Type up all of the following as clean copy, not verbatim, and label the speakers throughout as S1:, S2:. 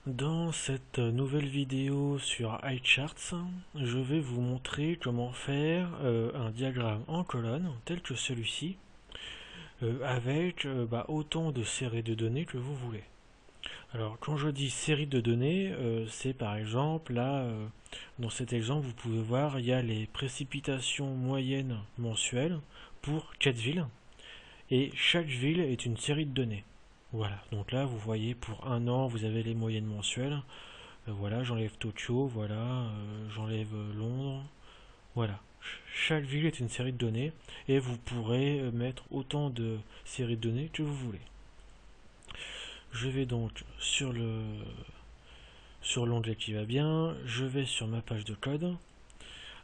S1: Dans cette nouvelle vidéo sur iCharts, je vais vous montrer comment faire un diagramme en colonne tel que celui-ci avec autant de séries de données que vous voulez. Alors quand je dis série de données, c'est par exemple là, dans cet exemple vous pouvez voir il y a les précipitations moyennes mensuelles pour 4 villes et chaque ville est une série de données. Voilà, donc là vous voyez pour un an vous avez les moyennes mensuelles. Voilà, j'enlève Tokyo, voilà, j'enlève Londres, voilà. Chaque ville est une série de données et vous pourrez mettre autant de séries de données que vous voulez. Je vais donc sur l'onglet qui va bien, je vais sur ma page de code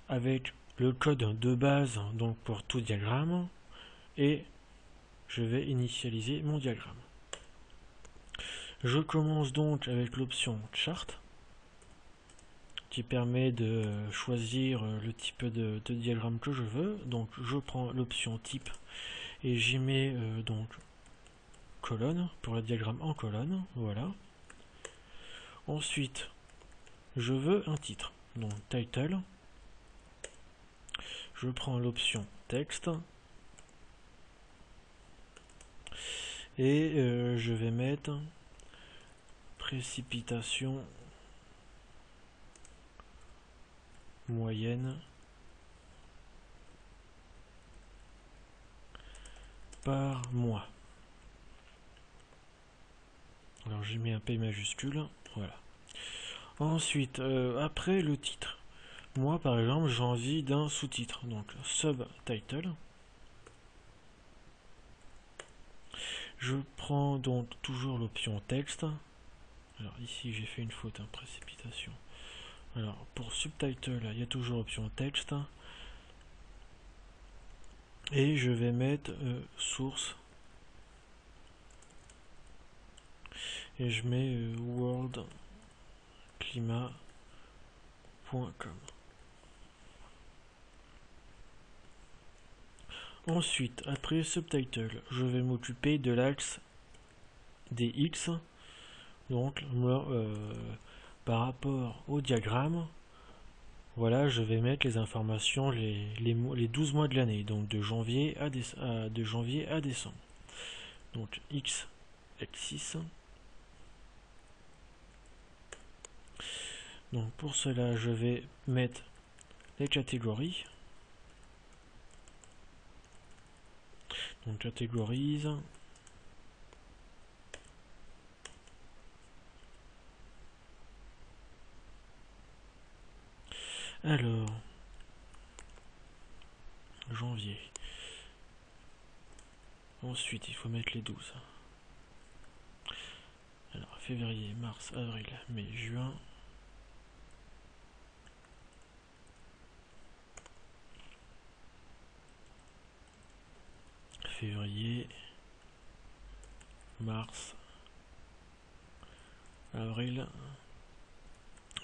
S1: avec le code de base donc pour tout diagramme et je vais initialiser mon diagramme. Je commence donc avec l'option Chart qui permet de choisir le type de diagramme que je veux. Donc je prends l'option type et j'y mets donc colonne pour le diagramme en colonne. Voilà. Ensuite, je veux un titre. Donc title. Je prends l'option texte et je vais mettre précipitation moyenne par mois. Alors j'ai mis un P majuscule, voilà. Ensuite, après le titre, moi par exemple j'ai envie d'un sous-titre, donc subtitle. Je prends donc toujours l'option texte. Alors ici j'ai fait une faute, précipitation. Alors pour subtitle, il y a toujours l'option texte. Et je vais mettre source. Et je mets worldclimat.com. Ensuite, après subtitle, je vais m'occuper de l'axe des X. Donc, moi, par rapport au diagramme, voilà, je vais mettre les informations, les 12 mois de l'année, donc de janvier à décembre. Donc, X, X6. Donc, pour cela, je vais mettre les catégories. Donc, catégorise. Alors, janvier. Ensuite, il faut mettre les 12. Alors, février, mars, avril, mai, juin. Février, mars, avril,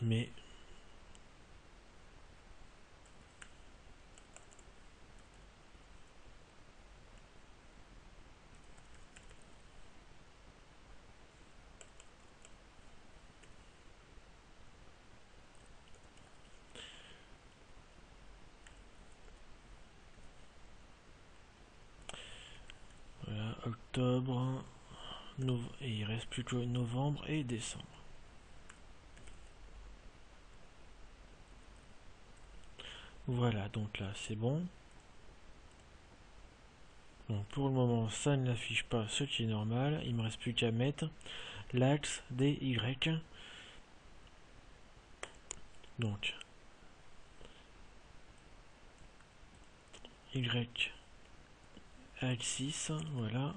S1: mai. Voilà, octobre, et il reste plus que novembre et décembre. Voilà, donc là c'est bon. Donc pour le moment ça ne l'affiche pas, ce qui est normal. Il me reste plus qu'à mettre l'axe des Y. Donc Y axis, voilà.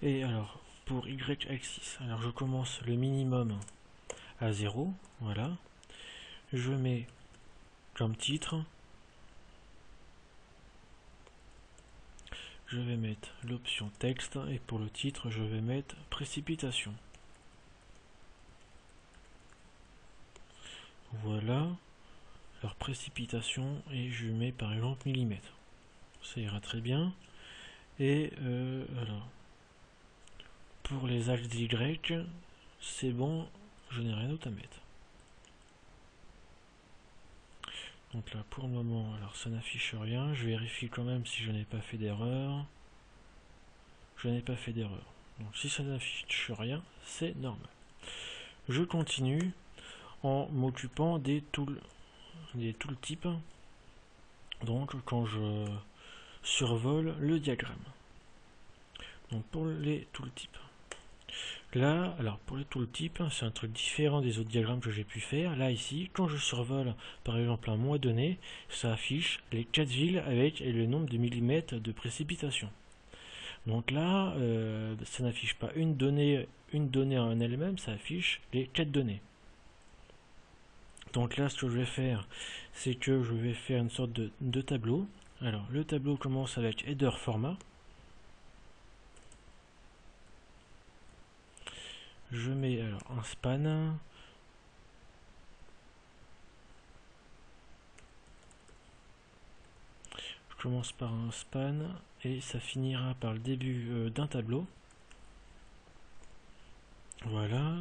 S1: Et alors pour Y axis, alors je commence le minimum à 0, voilà. Je mets comme titre, je vais mettre l'option texte et pour le titre je vais mettre précipitation. Voilà, alors précipitation et je mets par exemple millimètres. Ça ira très bien. Et alors pour les axes Y, c'est bon, je n'ai rien d'autre à mettre. Donc là, pour le moment, alors ça n'affiche rien. Je vérifie quand même si je n'ai pas fait d'erreur. Je n'ai pas fait d'erreur. Donc si ça n'affiche rien, c'est normal. Je continue en m'occupant des tooltips. Donc quand je survole le diagramme. Donc pour les tooltips. Là, alors pour les tooltips, c'est un truc différent des autres diagrammes que j'ai pu faire. Là ici, quand je survole par exemple un mois donné, ça affiche les 4 villes avec le nombre de millimètres de précipitation. Donc là, ça n'affiche pas une donnée en elle-même, ça affiche les 4 données. Donc là, ce que je vais faire, c'est que je vais faire une sorte de tableau. Alors, le tableau commence avec header format. Je mets alors un span. Je commence par un span et ça finira par le début d'un tableau. Voilà.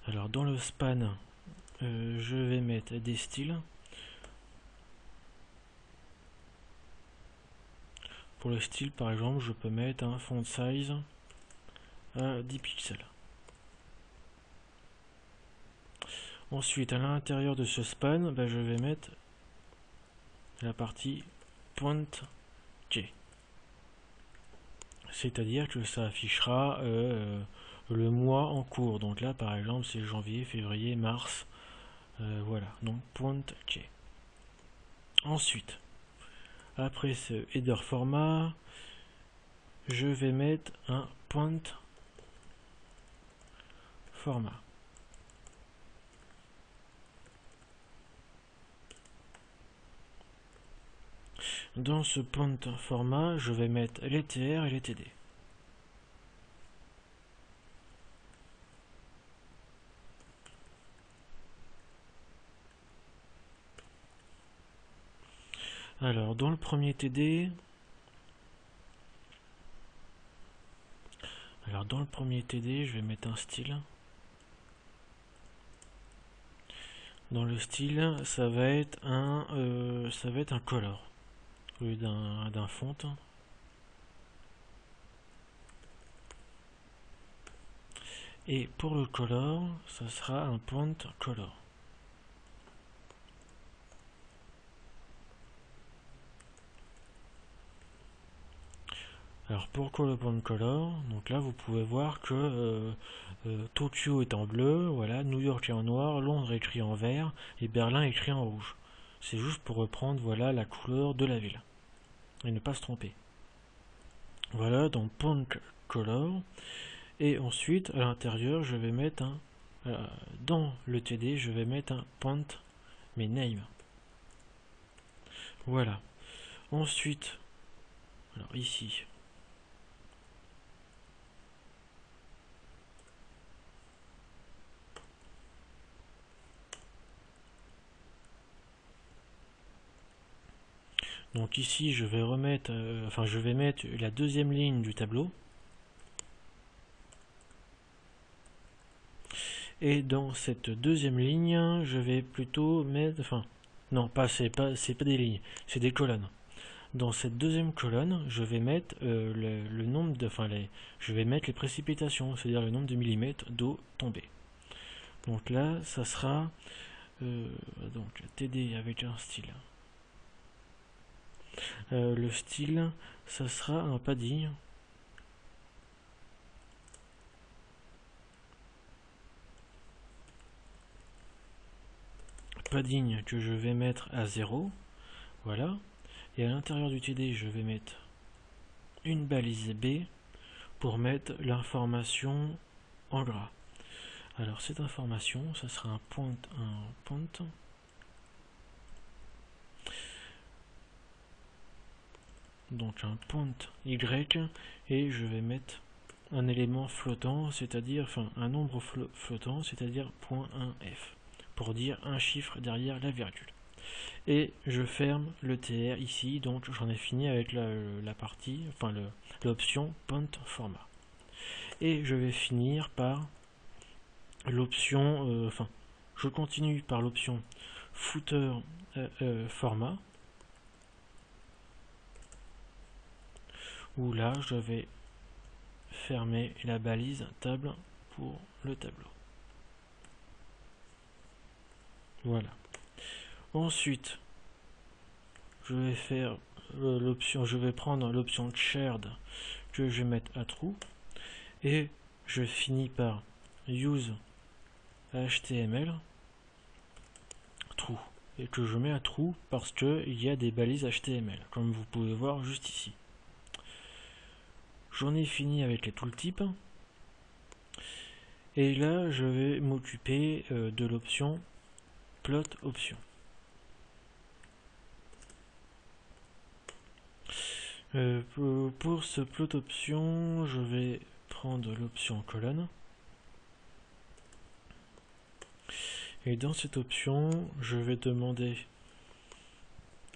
S1: Alors dans le span, je vais mettre des styles. Pour le style, par exemple, je peux mettre un font size à 10 pixels. Ensuite, à l'intérieur de ce span, je vais mettre la partie point J. C'est-à-dire que ça affichera le mois en cours. Donc là, par exemple, c'est janvier, février, mars. Voilà, donc point J. Ensuite, après ce header format, je vais mettre un point format. Dans ce point format, je vais mettre les TR et les TD. Alors, dans le premier TD, je vais mettre un style. Dans le style, ça va être un color au lieu d'un font. Et pour le color, ça sera un point color. Alors pour le point color, donc là vous pouvez voir que Tokyo est en bleu, voilà, New York est en noir, Londres est écrit en vert et Berlin est écrit en rouge. C'est juste pour reprendre voilà la couleur de la ville et ne pas se tromper. Voilà donc point color. Et ensuite, à l'intérieur, je vais mettre dans le TD, je vais mettre un point mais name. Voilà. Ensuite, alors ici, donc ici, je vais remettre, je vais mettre la deuxième ligne du tableau. Et dans cette deuxième ligne, je vais plutôt mettre, non, c'est pas des lignes, c'est des colonnes. Dans cette deuxième colonne, je vais mettre le nombre de, je vais mettre les précipitations, c'est-à-dire le nombre de millimètres d'eau tombée. Donc là, ça sera donc TD avec un style. Le style, ça sera un padding. Padding que je vais mettre à 0. Voilà. Et à l'intérieur du TD, je vais mettre une balise B pour mettre l'information en gras. Alors cette information, ça sera un point. Donc un point Y et je vais mettre un élément flottant, c'est-à-dire, un nombre flottant, c'est-à-dire .1f, pour dire un chiffre derrière la virgule. Et je ferme le TR ici, donc j'en ai fini avec la partie, l'option point format. Et je vais finir par l'option, enfin, je continue par l'option footer format, où là je vais fermer la balise table pour le tableau. Voilà. Ensuite, je vais faire je vais prendre l'option shared que je vais mettre à true et je finis par use HTML true et que je mets à true parce que il y a des balises HTML comme vous pouvez voir juste ici. J'en ai fini avec les tooltips et là je vais m'occuper de l'option plot option. Pour ce plot option, je vais prendre l'option colonne. Et dans cette option, je vais demander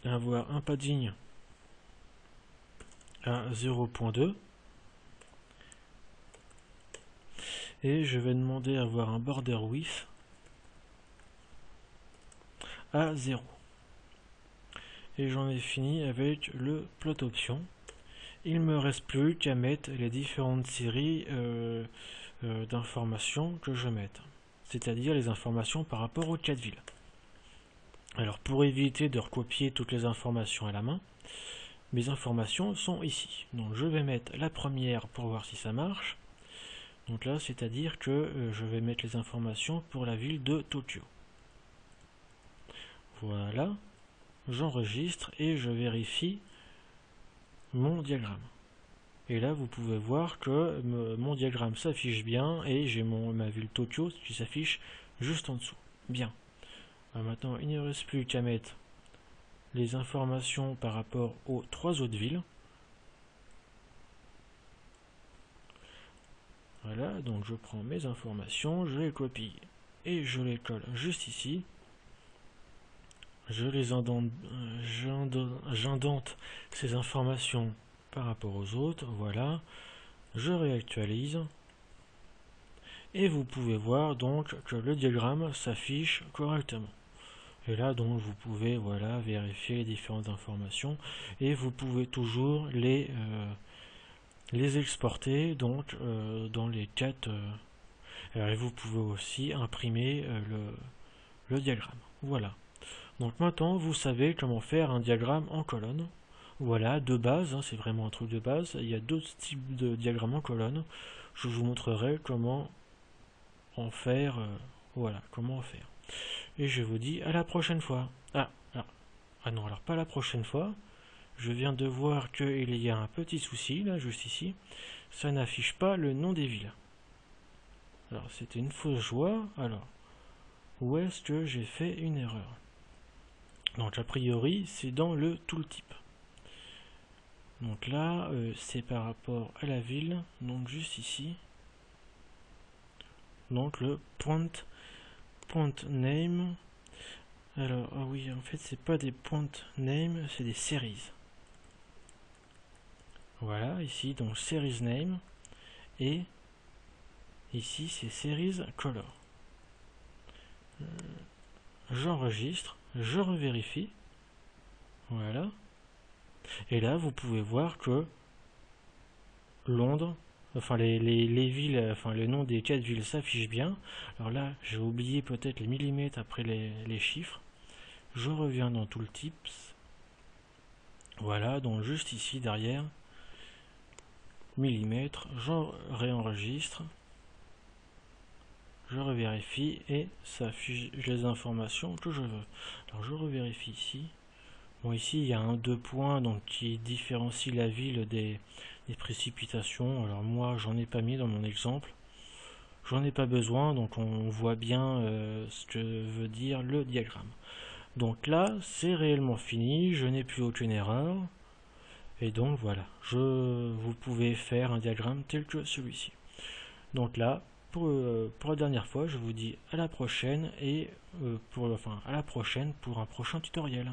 S1: d'avoir un padding à 0.2. Et je vais demander d'avoir un border width à 0. Et j'en ai fini avec le plot option. Il me reste plus qu'à mettre les différentes séries d'informations que je mette, c'est-à-dire les informations par rapport au cas de ville. Alors pour éviter de recopier toutes les informations à la main, mes informations sont ici. Donc je vais mettre la première pour voir si ça marche. Donc là, c'est-à-dire que je vais mettre les informations pour la ville de Tokyo. Voilà. J'enregistre et je vérifie mon diagramme. Et là, vous pouvez voir que mon diagramme s'affiche bien et j'ai ma ville Tokyo qui s'affiche juste en dessous. Bien. Maintenant, il ne reste plus qu'à mettre les informations par rapport aux 3 autres villes. Voilà, donc je prends mes informations, je les copie et je les colle juste ici. Je les j'indente ces informations par rapport aux autres, voilà, je réactualise et vous pouvez voir donc que le diagramme s'affiche correctement. Et là donc vous pouvez voilà vérifier les différentes informations et vous pouvez toujours les exporter donc dans les 4 et vous pouvez aussi imprimer le diagramme. Voilà. Donc maintenant, vous savez comment faire un diagramme en colonne. Voilà, de base, hein, c'est vraiment un truc de base. Il y a d'autres types de diagrammes en colonne. Je vous montrerai comment en faire. Voilà, comment en faire. Et je vous dis à la prochaine fois. Ah non, alors pas la prochaine fois. Je viens de voir qu'il y a un petit souci, là, juste ici. Ça n'affiche pas le nom des villes. Alors, c'était une fausse joie. Alors, où est-ce que j'ai fait une erreur ? Donc a priori c'est dans le tooltip. Donc là c'est par rapport à la ville, donc juste ici. Donc le point name. Alors ah oui en fait c'est pas des point name, c'est des series. Voilà ici donc series name et ici c'est series color. J'enregistre, je revérifie. Voilà. Et là, vous pouvez voir que Londres, enfin les villes, enfin le nom des 4 villes s'affiche bien. Alors là, j'ai oublié peut-être les millimètres après les chiffres. Je reviens dans Tooltips. Voilà, donc juste ici derrière, millimètres, je réenregistre. Je revérifie et ça affiche les informations que je veux. Alors je revérifie ici. Bon ici il y a un 2 points donc qui différencie la ville des précipitations. Alors moi j'en ai pas mis dans mon exemple. J'en ai pas besoin donc on voit bien ce que veut dire le diagramme. Donc là c'est réellement fini, je n'ai plus aucune erreur. Et donc voilà, vous pouvez faire un diagramme tel que celui-ci. Donc là, pour la dernière fois, je vous dis à la prochaine et à la prochaine pour un prochain tutoriel.